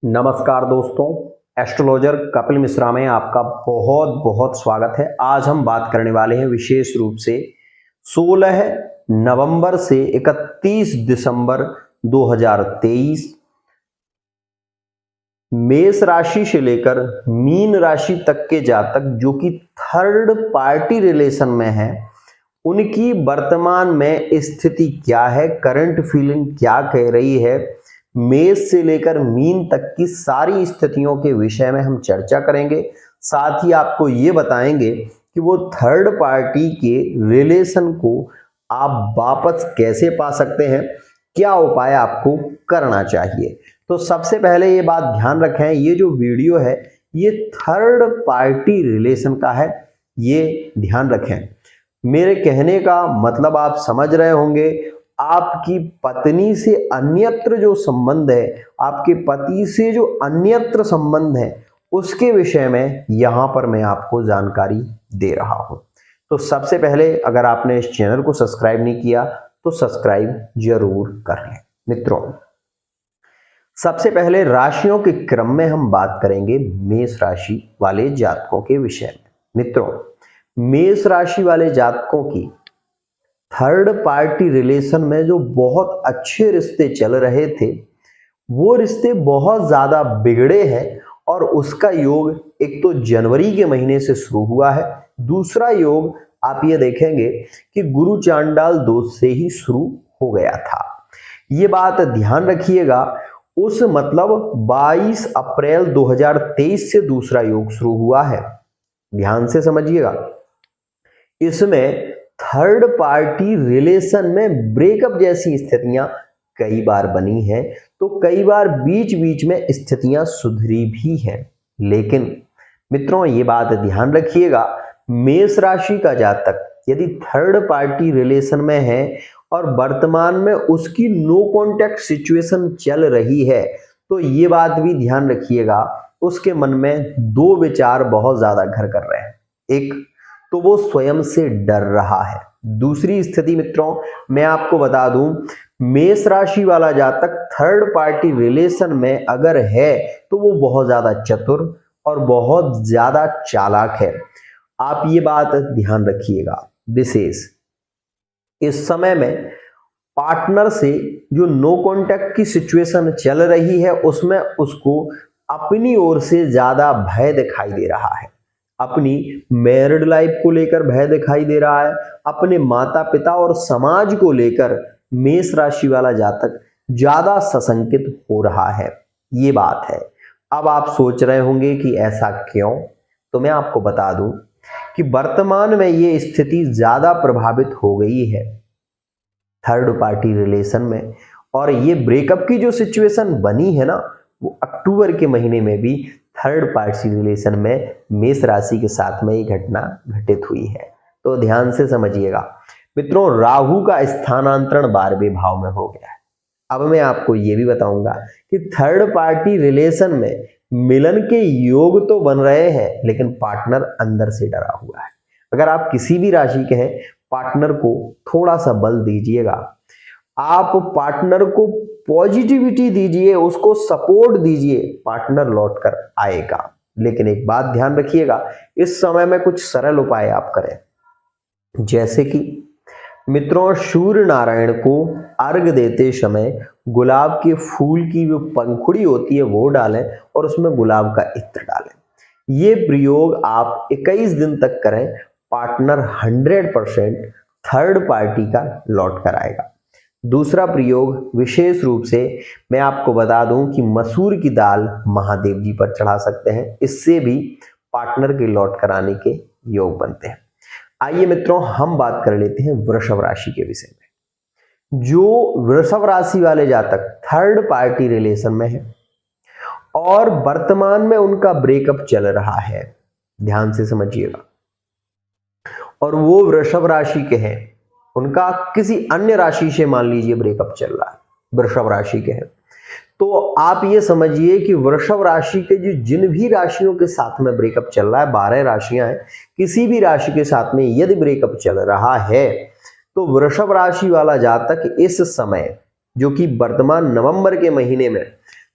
नमस्कार दोस्तों, एस्ट्रोलॉजर कपिल मिश्रा में आपका बहुत बहुत स्वागत है। आज हम बात करने वाले हैं विशेष रूप से 16 नवंबर से 31 दिसंबर 2023 मेष राशि से लेकर मीन राशि तक के जातक जो कि थर्ड पार्टी रिलेशन में है, उनकी वर्तमान में स्थिति क्या है, करंट फीलिंग क्या कह रही है, मेष से लेकर मीन तक की सारी स्थितियों के विषय में हम चर्चा करेंगे। साथ ही आपको ये बताएंगे कि वो थर्ड पार्टी के रिलेशन को आप वापस कैसे पा सकते हैं, क्या उपाय आपको करना चाहिए। तो सबसे पहले ये बात ध्यान रखें, ये जो वीडियो है ये थर्ड पार्टी रिलेशन का है, ये ध्यान रखें। मेरे कहने का मतलब आप समझ रहे होंगे, आपकी पत्नी से अन्यत्र जो संबंध है, आपके पति से जो अन्यत्र संबंध है, उसके विषय में यहां पर मैं आपको जानकारी दे रहा हूं। तो सबसे पहले अगर आपने इस चैनल को सब्सक्राइब नहीं किया तो सब्सक्राइब जरूर कर लें। मित्रों, सबसे पहले राशियों के क्रम में हम बात करेंगे मेष राशि वाले जातकों के विषय में। मित्रों, मेष राशि वाले जातकों की थर्ड पार्टी रिलेशन में जो बहुत अच्छे रिश्ते चल रहे थे, वो रिश्ते बहुत ज्यादा बिगड़े हैं और उसका योग एक तो जनवरी के महीने से शुरू हुआ है, दूसरा योग आप ये देखेंगे कि गुरु चांडाल दोष से ही शुरू हो गया था। ये बात ध्यान रखिएगा, उस मतलब 22 अप्रैल 2023 से दूसरा योग शुरू हुआ है। ध्यान से समझिएगा, इसमें थर्ड पार्टी रिलेशन में ब्रेकअप जैसी स्थितियां कई बार बनी हैं, तो कई बार बीच बीच में स्थितियां सुधरी भी हैं। लेकिन मित्रों, ये बात ध्यान रखिएगा, मेष राशि का जातक यदि थर्ड पार्टी रिलेशन में है और वर्तमान में उसकी नो कॉन्टैक्ट सिचुएशन चल रही है, तो ये बात भी ध्यान रखिएगा, उसके मन में दो विचार बहुत ज्यादा घर कर रहे हैं। एक तो वो स्वयं से डर रहा है। दूसरी स्थिति मित्रों, मैं आपको बता दूं, मेष राशि वाला जातक थर्ड पार्टी रिलेशन में अगर है तो वो बहुत ज्यादा चतुर और बहुत ज्यादा चालाक है। आप ये बात ध्यान रखिएगा। विशेष इस समय में पार्टनर से जो नो कॉन्टैक्ट की सिचुएशन चल रही है, उसमें उसको अपनी ओर से ज्यादा भय दिखाई दे रहा है। अपनी मैरिड लाइफ को लेकर भय दिखाई दे रहा है, अपने माता पिता और समाज को लेकर मेष राशि वाला जातक ज्यादा सशंकित हो रहा है। ये बात है। अब आप सोच रहे होंगे कि ऐसा क्यों, तो मैं आपको बता दूं कि वर्तमान में ये स्थिति ज्यादा प्रभावित हो गई है थर्ड पार्टी रिलेशन में, और ये ब्रेकअप की जो सिचुएशन बनी है ना, वो अक्टूबर के महीने में भी थर्ड पार्टी रिलेशन में मेष राशि के साथ में ये घटना घटित हुई है। तो ध्यान से समझिएगा मित्रों, राहु का स्थानांतरण 12वें भाव में हो गया है। अब मैं आपको ये भी बताऊंगा कि थर्ड पार्टी रिलेशन में मिलन के योग तो बन रहे हैं, लेकिन पार्टनर अंदर से डरा हुआ है। अगर आप किसी भी राशि के हैं, पार्टनर को थोड़ा सा बल दीजिएगा, आप पार्टनर को पॉजिटिविटी दीजिए, उसको सपोर्ट दीजिए, पार्टनर लौट कर आएगा। लेकिन एक बात ध्यान रखिएगा, इस समय में कुछ सरल उपाय आप करें, जैसे कि मित्रों, सूर्य नारायण को अर्घ देते समय गुलाब के फूल की जो पंखुड़ी होती है वो डालें और उसमें गुलाब का इत्र डालें। ये प्रयोग आप 21 दिन तक करें, पार्टनर 100% थर्ड पार्टी का लौट कर आएगा। दूसरा प्रयोग विशेष रूप से मैं आपको बता दूं कि मसूर की दाल महादेव जी पर चढ़ा सकते हैं, इससे भी पार्टनर के लौट कर आने के योग बनते हैं। आइए मित्रों, हम बात कर लेते हैं वृषभ राशि के विषय में। जो वृषभ राशि वाले जातक थर्ड पार्टी रिलेशन में है और वर्तमान में उनका ब्रेकअप चल रहा है, ध्यान से समझिएगा, और वो वृषभ राशि के हैं, उनका किसी अन्य राशि से मान लीजिए ब्रेकअप चल रहा है, वृषभ राशि के हैं, तो आप ये समझिए कि वृषभ राशि के जो जिन भी राशियों के साथ में ब्रेकअप चल रहा है, 12 राशियां हैं, किसी भी राशि के साथ में यदि ब्रेकअप चल रहा है तो वृषभ राशि वाला जातक इस समय जो कि वर्तमान नवंबर के महीने में,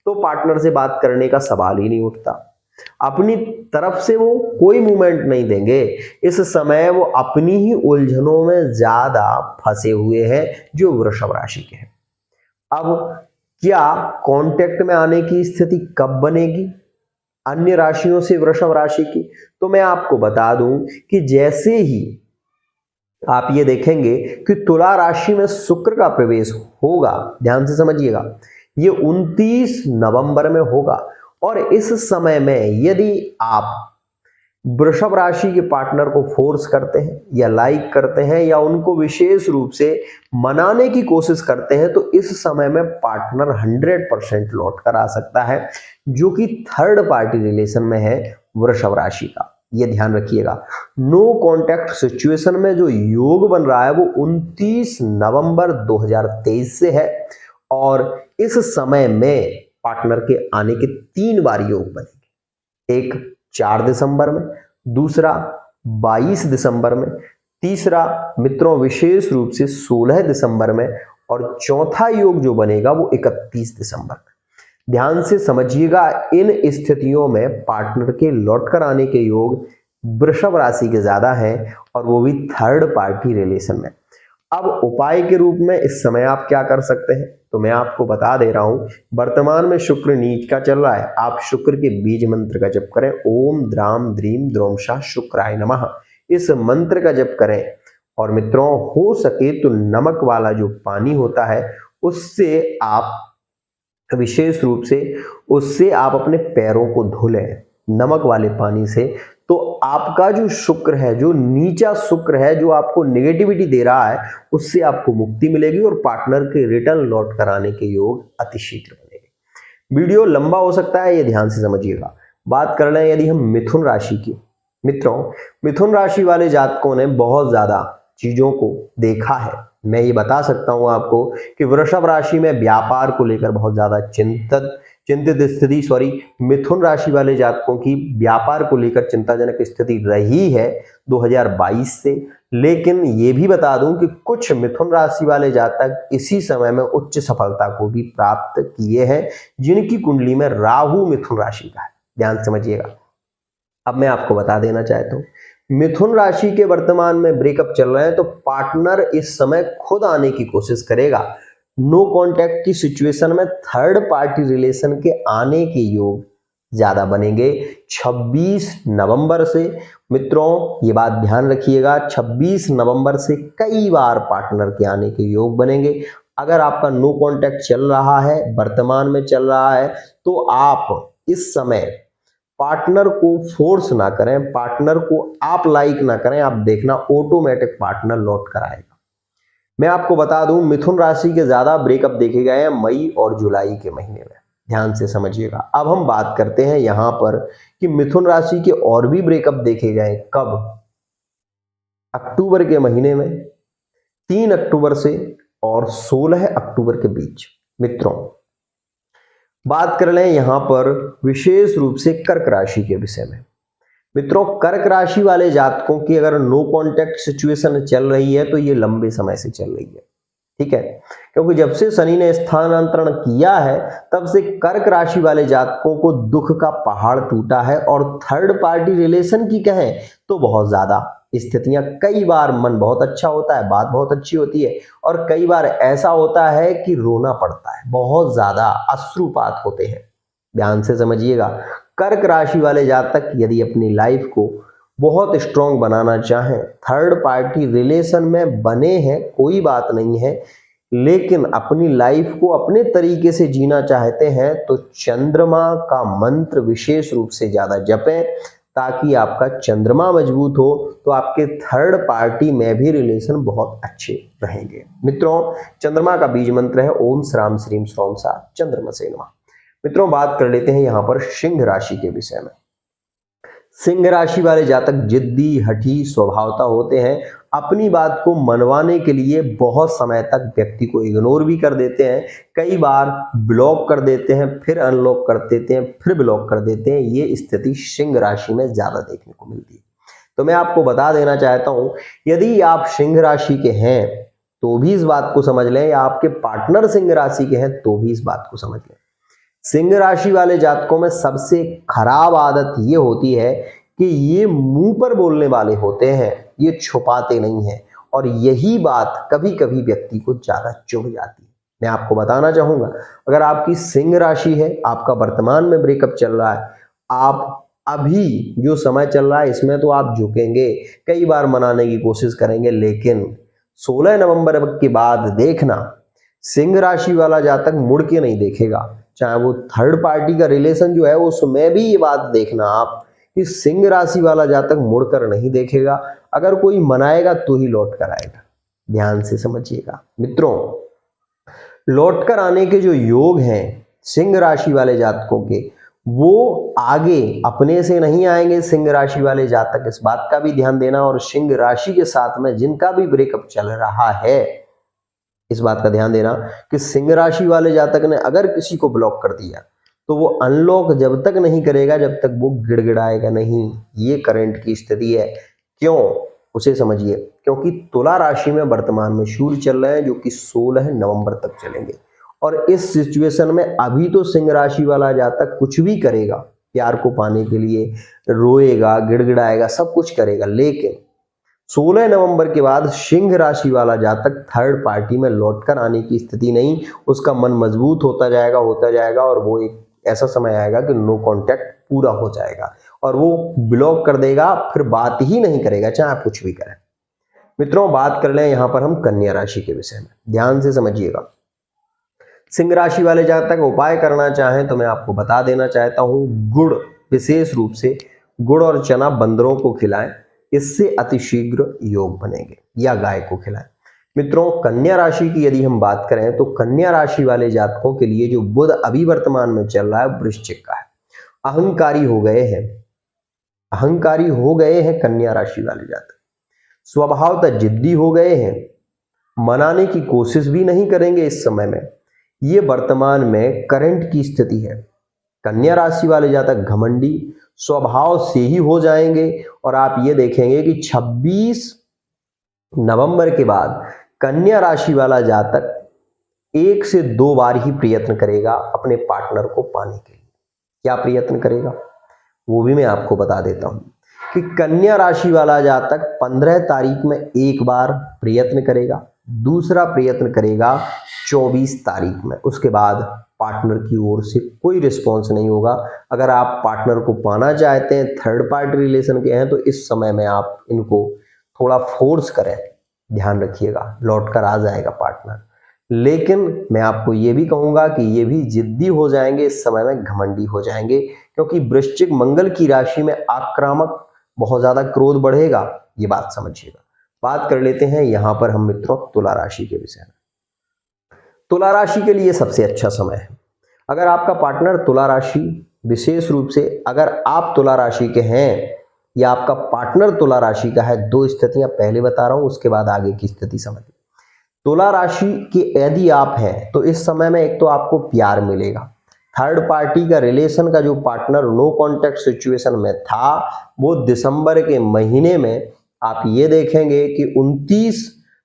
तो पार्टनर से बात करने का सवाल ही नहीं उठता। अपनी तरफ से वो कोई मूवमेंट नहीं देंगे। इस समय वो अपनी ही उलझनों में ज्यादा फंसे हुए हैं जो वृषभ राशि के हैं। अब क्या कांटेक्ट में आने की स्थिति कब बनेगी अन्य राशियों से वृषभ राशि की? तो मैं आपको बता दूं कि जैसे ही आप ये देखेंगे कि तुला राशि में शुक्र का प्रवेश होगा, ध्यान से समझिएगा, ये 29 नवंबर में होगा। और इस समय में यदि आप वृषभ राशि के पार्टनर को फोर्स करते हैं या लाइक करते हैं या उनको विशेष रूप से मनाने की कोशिश करते हैं, तो इस समय में पार्टनर 100% लौट कर आ सकता है, जो कि थर्ड पार्टी रिलेशन में है वृषभ राशि का। ये ध्यान रखिएगा। नो कॉन्टैक्ट सिचुएशन में जो योग बन रहा है वो 29 नवंबर 2023 से है और इस समय में पार्टनर के आने के 3 बार योग बनेंगे। एक 4 दिसंबर में, दूसरा 22 दिसंबर में, तीसरा मित्रों विशेष रूप से 16 दिसंबर में और चौथा योग जो बनेगा वो 31 दिसंबर में। ध्यान से समझिएगा, इन स्थितियों में पार्टनर के लौटकर आने के योग वृषभ राशि के ज्यादा हैं और वो भी थर्ड पार्टी रिलेशन में। अब उपाय के रूप में इस समय आप क्या कर सकते हैं, तो मैं आपको बता दे रहा हूं। वर्तमान में शुक्र नीच का चल रहा है। आप शुक्र के बीज मंत्र का जप करें, ओम द्राम द्रीम द्रोमशा शुक्राय नमः। इस मंत्र का जप करें और मित्रों हो सके तो नमक वाला जो पानी होता है उससे आप विशेष रूप से उससे आप अपने पैरों को धो लें नमक वाले पानी से। तो आपका जो शुक्र है, जो नीचा शुक्र है, जो आपको नेगेटिविटी दे रहा है, उससे आपको मुक्ति मिलेगी और पार्टनर के रिटर्न लौट कर आने के योग अतिशीघ्र बनेंगे। वीडियो लंबा हो सकता है, ये ध्यान से समझिएगा। बात कर लें यदि हम मिथुन राशि की। मित्रों मिथुन राशि वाले जातकों ने बहुत ज्यादा चीजों को देखा है। मैं ये बता सकता हूं आपको कि वृषभ राशि में व्यापार को लेकर बहुत ज्यादा चिंतित स्थिति मिथुन राशि वाले जातकों की व्यापार को लेकर चिंताजनक स्थिति रही है 2022 से। लेकिन ये भी बता दूं कि कुछ मिथुन राशि वाले जातक इसी समय में उच्च सफलता को भी प्राप्त किए हैं जिनकी कुंडली में राहु मिथुन राशि का है। ध्यान समझिएगा। अब मैं आपको बता देना चाहता हूं, मिथुन राशि के वर्तमान में ब्रेकअप चल रहे हैं तो पार्टनर इस समय खुद आने की कोशिश करेगा। नो कॉन्टैक्ट की सिचुएशन में थर्ड पार्टी रिलेशन के आने के योग ज्यादा बनेंगे 26 नवंबर से। मित्रों ये बात ध्यान रखिएगा, 26 नवंबर से कई बार पार्टनर के आने के योग बनेंगे। अगर आपका नो कॉन्टैक्ट चल रहा है, वर्तमान में चल रहा है, तो आप इस समय पार्टनर को फोर्स ना करें, पार्टनर को आप लाइक ना करें। आप देखना ऑटोमेटिक पार्टनर लौट कर आएगा। मैं आपको बता दूं मिथुन राशि के ज्यादा ब्रेकअप देखे गए हैं मई और जुलाई के महीने में। ध्यान से समझिएगा। अब हम बात करते हैं यहां पर कि मिथुन राशि के और भी ब्रेकअप देखे गए कब? अक्टूबर के महीने में, 3 अक्टूबर से और 16 अक्टूबर के बीच। मित्रों बात कर लें यहां पर विशेष रूप से कर्क राशि के विषय में। मित्रों कर्क राशि वाले जातकों की अगर नो कॉन्टैक्ट सिचुएशन चल रही है तो ये लंबे समय से चल रही है, ठीक है, क्योंकि जब से शनि ने स्थानांतरण किया है तब से कर्क राशि वाले जातकों को दुख का पहाड़ टूटा है। और थर्ड पार्टी रिलेशन की कहें तो बहुत ज्यादा स्थितियां, कई बार मन बहुत अच्छा होता है, बात बहुत अच्छी होती है, और कई बार ऐसा होता है कि रोना पड़ता है, बहुत ज्यादा अश्रुपात होते हैं। ध्यान से समझिएगा। कर्क राशि वाले जातक यदि अपनी लाइफ को बहुत स्ट्रांग बनाना चाहें, थर्ड पार्टी रिलेशन में बने हैं कोई बात नहीं है, लेकिन अपनी लाइफ को अपने तरीके से जीना चाहते हैं तो चंद्रमा का मंत्र विशेष रूप से ज्यादा जपें ताकि आपका चंद्रमा मजबूत हो तो आपके थर्ड पार्टी में भी रिलेशन बहुत अच्छे रहेंगे। मित्रों चंद्रमा का बीज मंत्र है ओम श्राम श्रीम श्रोम सा चंद्रमा से नमः। मित्रों बात कर लेते हैं यहां पर सिंह राशि के विषय में। सिंह राशि वाले जातक जिद्दी हठी स्वभावता होते हैं। अपनी बात को मनवाने के लिए बहुत समय तक व्यक्ति को इग्नोर भी कर देते हैं, कई बार ब्लॉक कर देते हैं, फिर अनलॉक कर देते हैं, फिर ब्लॉक कर देते हैं। ये स्थिति सिंह राशि में ज्यादा देखने को मिलती है। तो मैं आपको बता देना चाहता हूं यदि आप सिंह राशि के हैं तो भी इस बात को समझ लें, या आपके पार्टनर सिंह राशि के हैं तो भी इस बात को समझ लें। सिंह राशि वाले जातकों में सबसे खराब आदत ये होती है कि ये मुंह पर बोलने वाले होते हैं, ये छुपाते नहीं हैं, और यही बात कभी कभी व्यक्ति को ज्यादा चुभ जाती है। मैं आपको बताना चाहूंगा, अगर आपकी सिंह राशि है, आपका वर्तमान में ब्रेकअप चल रहा है, आप अभी जो समय चल रहा है इसमें तो आप झुकेंगे, कई बार मनाने की कोशिश करेंगे, लेकिन 16 नवंबर के बाद देखना, सिंह राशि वाला जातक मुड़ के नहीं देखेगा। चाहे वो थर्ड पार्टी का रिलेशन जो है उसमें भी ये बात देखना आप कि सिंह राशि वाला जातक मुड़कर नहीं देखेगा, अगर कोई मनाएगा तो ही लौट कर आएगा। ध्यान से समझिएगा मित्रों, लौटकर आने के जो योग हैं सिंह राशि वाले जातकों के, वो आगे अपने से नहीं आएंगे। सिंह राशि वाले जातक, इस बात का भी ध्यान देना, और सिंह राशि के साथ में जिनका भी ब्रेकअप चल रहा है इस बात का ध्यान देना कि सिंह राशि वाले जातक ने अगर किसी को ब्लॉक कर दिया तो वो अनलॉक जब तक नहीं करेगा जब तक वो गिड़गिड़ाएगा नहीं। ये करंट की स्थिति है। क्यों, उसे समझिए। क्योंकि तुला राशि में वर्तमान में सूर्य चल रहे हैं जो कि 16 नवंबर तक चलेंगे, और इस सिचुएशन में अभी तो सिंह राशि वाला जातक कुछ भी करेगा प्यार को पाने के लिए, रोएगा, गिड़गिड़ाएगा, सब कुछ करेगा, लेकिन 16 नवंबर के बाद सिंह राशि वाला जातक थर्ड पार्टी में लौटकर आने की स्थिति नहीं, उसका मन मजबूत होता जाएगा और वो एक ऐसा समय आएगा कि नो कांटेक्ट पूरा हो जाएगा और वो ब्लॉक कर देगा, फिर बात ही नहीं करेगा चाहे आप कुछ भी करें। मित्रों, बात कर लें यहां पर हम कन्या राशि के विषय में, ध्यान से समझिएगा। सिंह राशि वाले जातक उपाय करना चाहें तो मैं आपको बता देना चाहता हूं, गुड़, विशेष रूप से गुड़ और चना बंदरों को खिलाएं, इससे अतिशीघ्र योग बनेंगे, या गाय को खिलाएं। मित्रों, कन्या राशि की यदि हम बात करें तो कन्या राशि वाले जातकों के लिए जो बुध अभी वर्तमान में चल रहा है वृश्चिक का है। अहंकारी हो गए हैं कन्या राशि वाले जातक, स्वभावतः जिद्दी हो गए हैं, मनाने की कोशिश भी नहीं करेंगे इस समय में। ये वर्तमान में करंट की स्थिति है। कन्या राशि वाले जातक घमंडी स्वभाव से ही हो जाएंगे, और आप ये देखेंगे कि 26 नवंबर के बाद कन्या राशि वाला जातक 1 से 2 बार ही प्रयत्न करेगा अपने पार्टनर को पाने के लिए। क्या प्रयत्न करेगा वो भी मैं आपको बता देता हूं कि कन्या राशि वाला जातक 15 तारीख में एक बार प्रयत्न करेगा, दूसरा प्रयत्न करेगा 24 तारीख में। उसके बाद पार्टनर की ओर से कोई रिस्पॉन्स नहीं होगा। अगर आप पार्टनर को पाना चाहते हैं, थर्ड पार्टी रिलेशन के हैं, तो इस समय में आप इनको थोड़ा फोर्स करें, ध्यान रखिएगा, लौट कर आ जाएगा पार्टनर। लेकिन मैं आपको ये भी कहूंगा कि ये भी जिद्दी हो जाएंगे, इस समय में घमंडी हो जाएंगे, क्योंकि वृश्चिक मंगल की राशि में आक्रामक, बहुत ज्यादा क्रोध बढ़ेगा, ये बात समझिएगा। बात कर लेते हैं यहां पर हम मित्रों तुला राशि के विषय में। तुला राशि के लिए सबसे अच्छा समय है। अगर आपका पार्टनर तुला राशि, विशेष रूप से अगर आप तुला राशि के हैं या आपका पार्टनर तुला राशि का है, 2 स्थितियां पहले बता रहा हूं, उसके बाद आगे की स्थिति समझिए। तुला राशि के यदि आप हैं तो इस समय में एक तो आपको प्यार मिलेगा। थर्ड पार्टी का रिलेशन का जो पार्टनर नो कॉन्टेक्ट सिचुएशन में था, वो दिसंबर के महीने में आप ये देखेंगे कि 29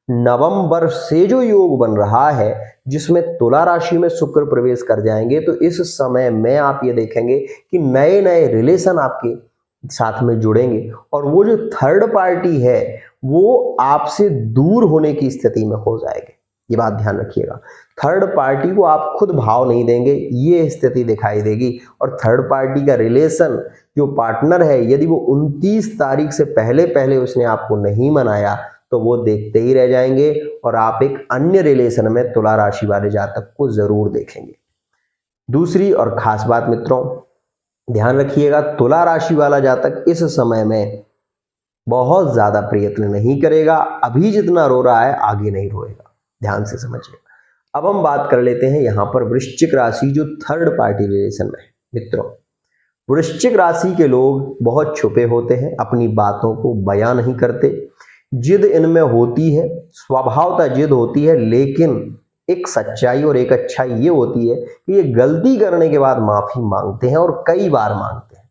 नवंबर से जो योग बन रहा है जिसमें तुला राशि में शुक्र प्रवेश कर जाएंगे, तो इस समय में आप ये देखेंगे कि नए नए रिलेशन आपके साथ में जुड़ेंगे, और वो जो थर्ड पार्टी है वो आपसे दूर होने की स्थिति में हो जाएगी। ये बात ध्यान रखिएगा। थर्ड पार्टी को आप खुद भाव नहीं देंगे, ये स्थिति दिखाई देगी, और थर्ड पार्टी का रिलेशन जो पार्टनर है, यदि वो 29 तारीख से पहले पहले उसने आपको नहीं मनाया तो वो देखते ही रह जाएंगे, और आप एक अन्य रिलेशन में तुला राशि वाले जातक को जरूर देखेंगे। दूसरी और खास बात मित्रों, ध्यान रखिएगा, तुला राशि वाला जातक इस समय में बहुत ज्यादा प्रयत्न नहीं करेगा। अभी जितना रो रहा है आगे नहीं रोएगा, ध्यान से समझिए। अब हम बात कर लेते हैं यहां पर वृश्चिक राशि जो थर्ड पार्टी रिलेशन में है। मित्रों, वृश्चिक राशि के लोग बहुत छुपे होते हैं, अपनी बातों को बयां नहीं करते, जिद इनमें होती है, स्वभावतः जिद होती है, लेकिन एक सच्चाई और एक अच्छाई ये होती है कि ये गलती करने के बाद माफी मांगते हैं, और कई बार मांगते हैं।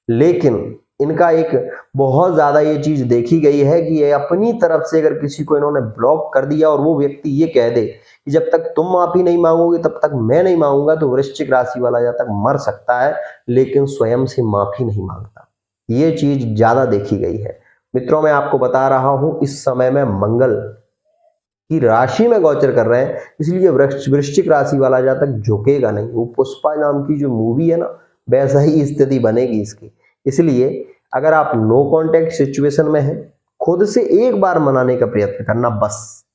लेकिन इनका एक बहुत ज्यादा ये चीज देखी गई है कि ये अपनी तरफ से अगर किसी को इन्होंने ब्लॉक कर दिया और वो व्यक्ति ये कह दे कि जब तक तुम माफी नहीं मांगोगे तब तक मैं नहीं मांगूंगा, तो वृश्चिक राशि वाला जब तक मर सकता है लेकिन स्वयं से माफी नहीं मांगता। ये चीज ज्यादा देखी गई है। मित्रों, मैं आपको बता रहा हूं इस समय में मंगल की राशि में गोचर कर रहे हैं, इसलिए वृश्चिक राशि वाला जातक झुकेगा नहीं। वो पुष्पा नाम की जो मूवी है ना, वैसा ही स्थिति बनेगी इसकी। इसलिए अगर आप नो कांटेक्ट सिचुएशन में हैं, खुद से एक बार मनाने का प्रयत्न करना बस।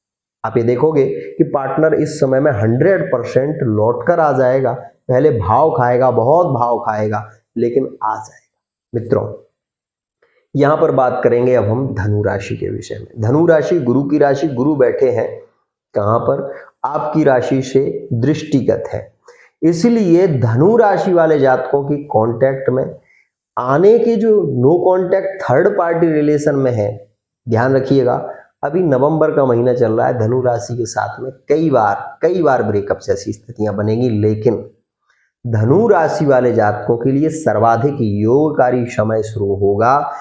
आप ये देखोगे कि पार्टनर इस समय में 100% लौट कर आ जाएगा। पहले भाव खाएगा, बहुत भाव खाएगा, लेकिन आ जाएगा। मित्रों, यहां पर बात करेंगे अब हम धनु राशि के विषय में। धनु राशि गुरु की राशि, गुरु बैठे हैं कहां पर? आपकी राशि से दृष्टिगत है। इसलिए धनु राशि वाले जातकों की कांटेक्ट में आने के जो no contact third party relation में है, ध्यान रखिएगा। अभी नवंबर का महीना चल रहा है, धनु राशि के साथ में कई बार ब्रेकअप जैसी स्थितियां बनेगी, लेकिन धनु राशि वाले जातकों के लिए सर्वाधिक योगकारी समय शुरू होगा।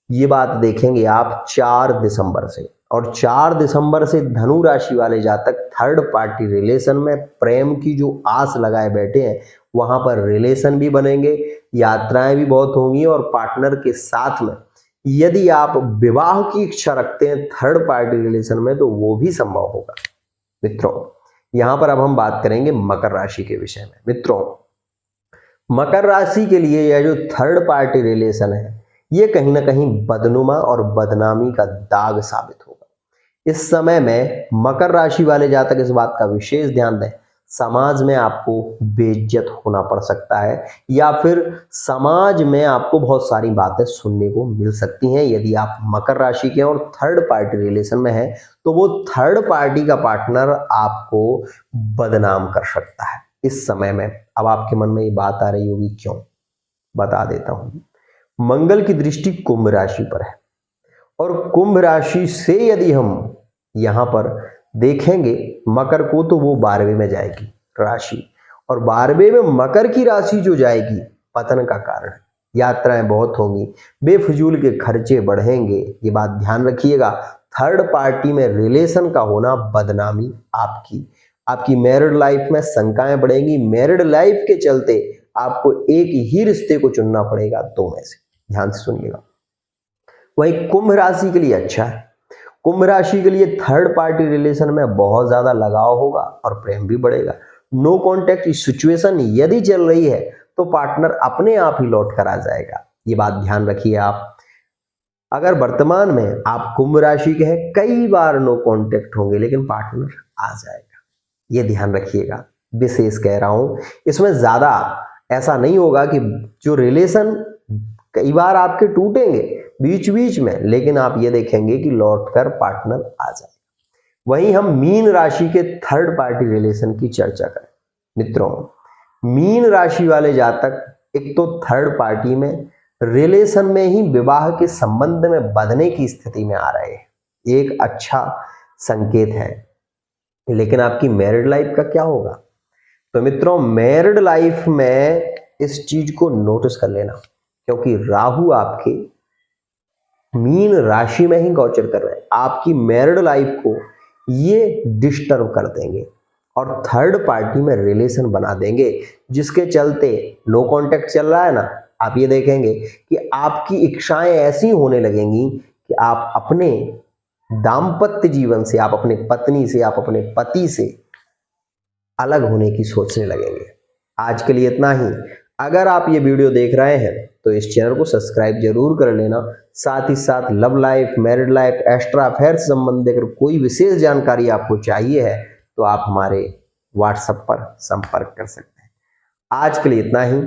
ये बात देखेंगे आप 4 दिसंबर से, और 4 दिसंबर से धनु राशि वाले जातक थर्ड पार्टी रिलेशन में प्रेम की जो आस लगाए बैठे हैं वहां पर रिलेशन भी बनेंगे, यात्राएं भी बहुत होंगी, और पार्टनर के साथ में यदि आप विवाह की इच्छा रखते हैं थर्ड पार्टी रिलेशन में तो वो भी संभव होगा। मित्रों, यहां पर अब हम बात करेंगे मकर राशि के विषय में। मित्रों, मकर राशि के लिए यह जो थर्ड पार्टी रिलेशन है ये कहीं ना कहीं बदनुमा और बदनामी का दाग साबित होगा। इस समय में मकर राशि वाले जातक इस बात का विशेष ध्यान दें, समाज में आपको बेइज्जत होना पड़ सकता है, या फिर समाज में आपको बहुत सारी बातें सुनने को मिल सकती हैं। यदि आप मकर राशि के और थर्ड पार्टी रिलेशन में हैं तो वो थर्ड पार्टी का पार्टनर आपको बदनाम कर सकता है इस समय में। अब आपके मन में ये बात आ रही होगी क्यों, बता देता हूं। मंगल की दृष्टि कुंभ राशि पर है, और कुंभ राशि से यदि हम यहां पर देखेंगे मकर को, तो वो 12वें में जाएगी राशि, और 12वें में मकर की राशि जो जाएगी पतन का कारण है। यात्राएं बहुत होंगी, बेफजूल के खर्चे बढ़ेंगे, ये बात ध्यान रखिएगा। थर्ड पार्टी में रिलेशन का होना बदनामी आपकी मैरिड लाइफ में शंकाएं बढ़ेंगी। मैरिड लाइफ के चलते आपको एक ही रिश्ते को चुनना पड़ेगा 2 में से, ध्यान से सुनिएगा। वही कुंभ राशि के लिए अच्छा है। कुंभ राशि के लिए थर्ड पार्टी रिलेशन में बहुत ज्यादा लगाव होगा और प्रेम भी बढ़ेगा। नो कांटेक्ट सिचुएशन यदि चल रही है तो पार्टनर अपने आप ही लौट कर आ जाएगा, ये बात ध्यान रखिए आप। अगर वर्तमान में आप कुंभ राशि के हैं, कई बार नो कांटेक्ट होंगे लेकिन पार्टनर आ जाएगा, ये ध्यान रखिएगा। विशेष कह रहा हूं, इसमें ज्यादा ऐसा नहीं होगा कि जो रिलेशन कई बार आपके टूटेंगे बीच बीच में, लेकिन आप ये देखेंगे कि लौटकर पार्टनर आ जाए। वहीं हम मीन राशि के थर्ड पार्टी रिलेशन की चर्चा करें। मित्रों, मीन राशि वाले जातक एक तो थर्ड पार्टी में रिलेशन में ही विवाह के संबंध में बंधने की स्थिति में आ रहे हैं, एक अच्छा संकेत है। लेकिन आपकी मैरिड लाइफ का क्या होगा? तो मित्रों, मैरिड लाइफ में इस चीज को नोटिस कर लेना, क्योंकि राहु आपके मीन राशि में ही गोचर कर रहे हैं, आपकी मैरिड लाइफ को ये डिस्टर्ब कर देंगे और थर्ड पार्टी में रिलेशन बना देंगे, जिसके चलते नो कांटेक्ट चल रहा है ना, आप ये देखेंगे कि आपकी इच्छाएं ऐसी होने लगेंगी कि आप अपने दाम्पत्य जीवन से, आप अपने पत्नी से, आप अपने पति से अलग होने की सोचने लगेंगे। आज के लिए इतना ही। अगर आप ये वीडियो देख रहे हैं तो इस चैनल को सब्सक्राइब जरूर कर लेना। साथ ही साथ love life, married life, extra affair से संबंधित अगर कोई विशेष जानकारी आपको चाहिए है तो आप हमारे व्हाट्सएप पर संपर्क कर सकते हैं। आज के लिए इतना ही।